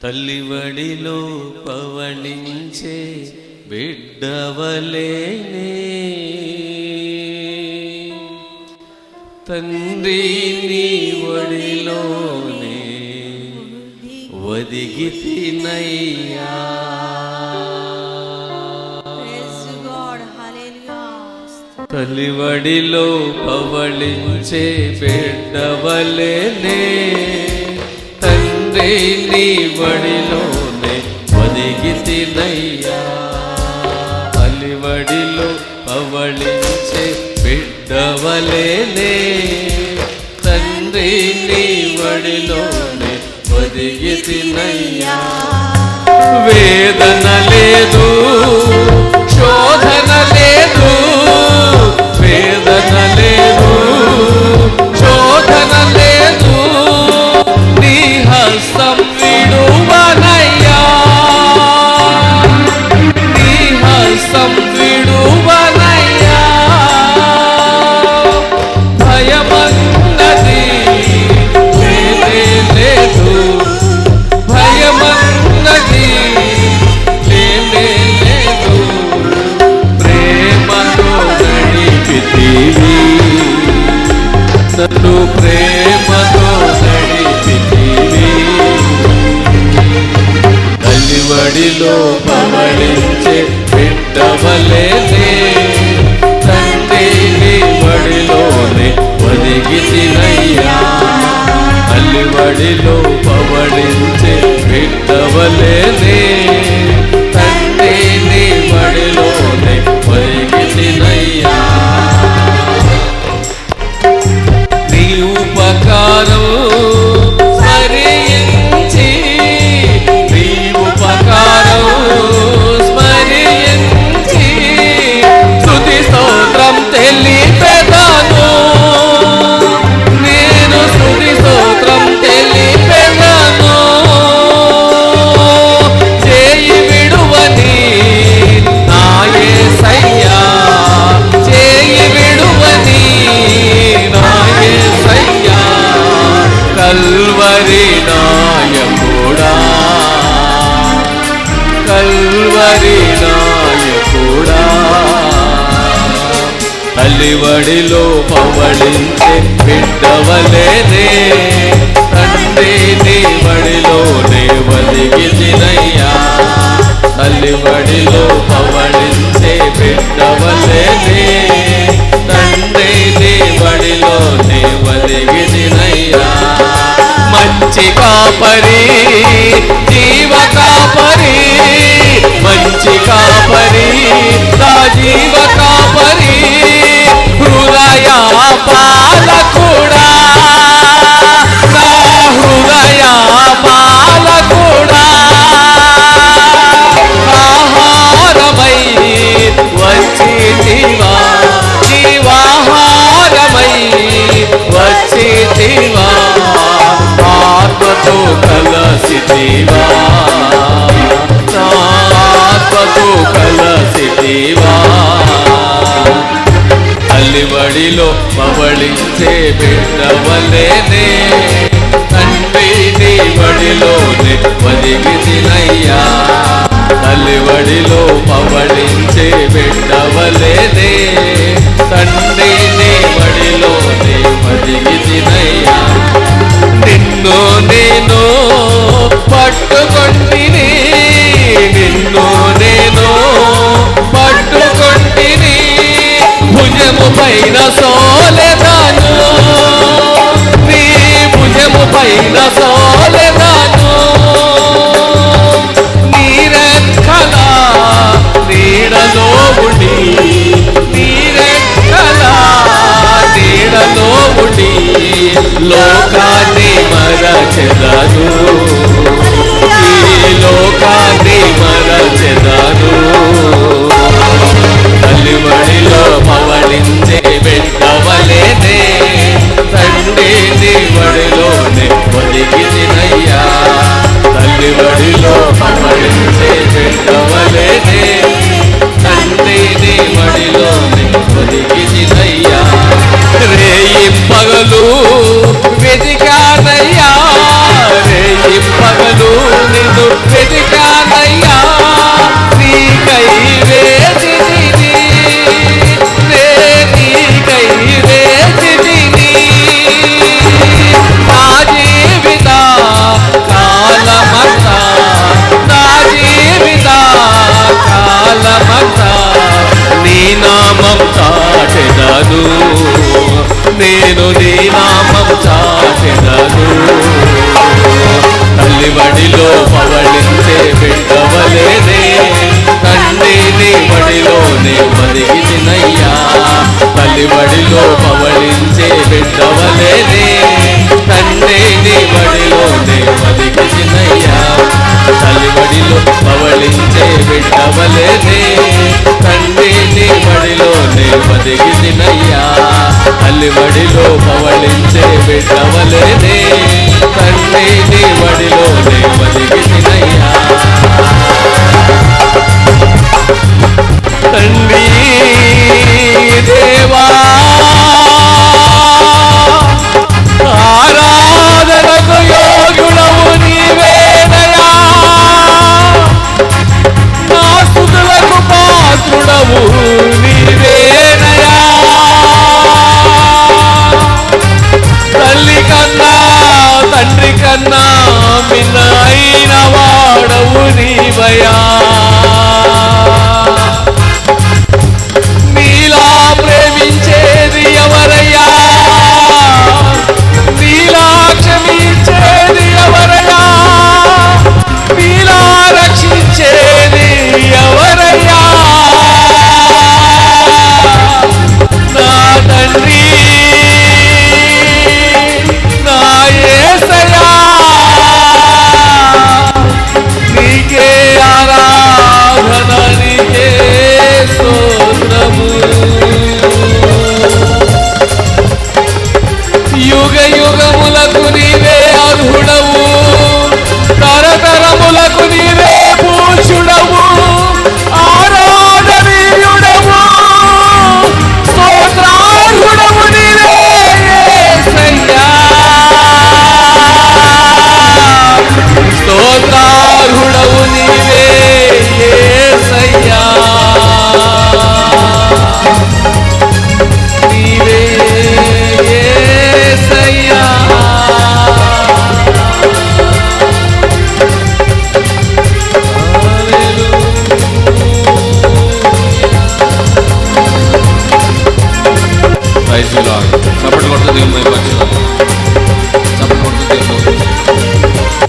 తల్లివడిలో పవళించే బిడ్డవలేనే తండ్రి నీ వడిలోనే ఒదిగితినయ్యా. తల్లివడిలో పవళించే బిడ్డవలేనే తండ్రి నీ వడిలోనే ఒదిగితినయ్యా. తల్లివడిలో పవళించే బిడ్డవలేనే తండ్రి నీ వడిలోనే ఒదిగితినయ్యా. వేదన లేదు, శోధన లేదు, వేదన లేదు, శోధన లేదు, నీ హస్తం విడువనయ్యా, నీ హస్తం విడువనయ్యా. భయమన్నది లేనే లేదు, భయమన్నది లేనే లేదు, ప్రేమతో నడిపితివి నన్ను, ప్రేమతో నడిపితివి. తల్లివడిలో పవళించే బిడ్డవలేనే తండ్రి నీ వడిలోనే ఒదిగితినయ్యా. తల్లివడిలో పవళించే బిడ్డవలేనే తండ్రి నీ వడిలోనే ఒదిగితినయ్యా. నీ ఉపకారం స్మరించి, నీ ఉపకారం స్మరించి స్తుతి స్తోత్రం తెలిపెదను, నేను స్తుతి స్తోత్రం తెలిపెదను. చేయి విడువని నా యేసయ్యా, చేయి విడువని నా యేసయ్యా. కల్వరి నాయకుడా, కల్వరి నాయకుడా. తల్లివడిలో పవళించే బిడ్డవలేనే తండ్రి నీ వడిలోనే ఒదిగితినయ్యా. తల్లివడిలో పవళించే బిడ్డవలేనే తండ్రి నీ వడిలోనే ఒదిగితినయ్యా. మంచి కాపరి, జీవ కాపరి, మంచి కాపరి, నా జీవ కాపరి, హృదయ పాలకుడా, నా హృదయ పాలకుడా. ఆహారమై వచ్చితివా, జీవాహారమై వచ్చితివా, ఆత్మతో కలసితివా, ఆత్మతో కలసితివా. తల్లివడిలో పవళించే బిడ్డవలేనే తండ్రి నీ వడిలోనే ఒదిగితినయ్యా. తల్లివడిలో పవళించే బిడ్డవలేనే తండ్రి నీ వడిలోనే ఒదిగితినయ్యా. నిన్ను నేను పట్టుకొంటిని, నిన్ను నేను పట్టుకొంటిని, భుజము పైన సోలెదాను, నీ భుజము పైన సోలెదాను. నీ రెక్కల నీడలో ఉండి, నీ రెక్కల నీడలో ఉండి లోకాన్ని మరచి బడిలో పవళించే బిడ్డవలేనే తండ్రి నీ బడిలోనే బదిగినయ్యా తల్లి బడిలో పవళించే బిడ్డవలేనే తండ్రి నీ బడిలోనే బదిగినయ్యా తల్లి బడిలో పవళించే బిడ్డవలేనే తండ్రి నీ బడిలోనే బదిగినయ్యా తల్లి బడిలో పవళించే బిడ్డవలేనే తండ్రి నీ బడిలోనే బదిగినయ్యా తండ్రి దేవా ఆరాధనకు యోగ్యుడవు నీవేనయా నా స్తుతులకు పాత్రుడవు నీవేనయా తల్లి కన్నా తండ్రి కన్నా మిన్న అయిన వాడవు నీవయా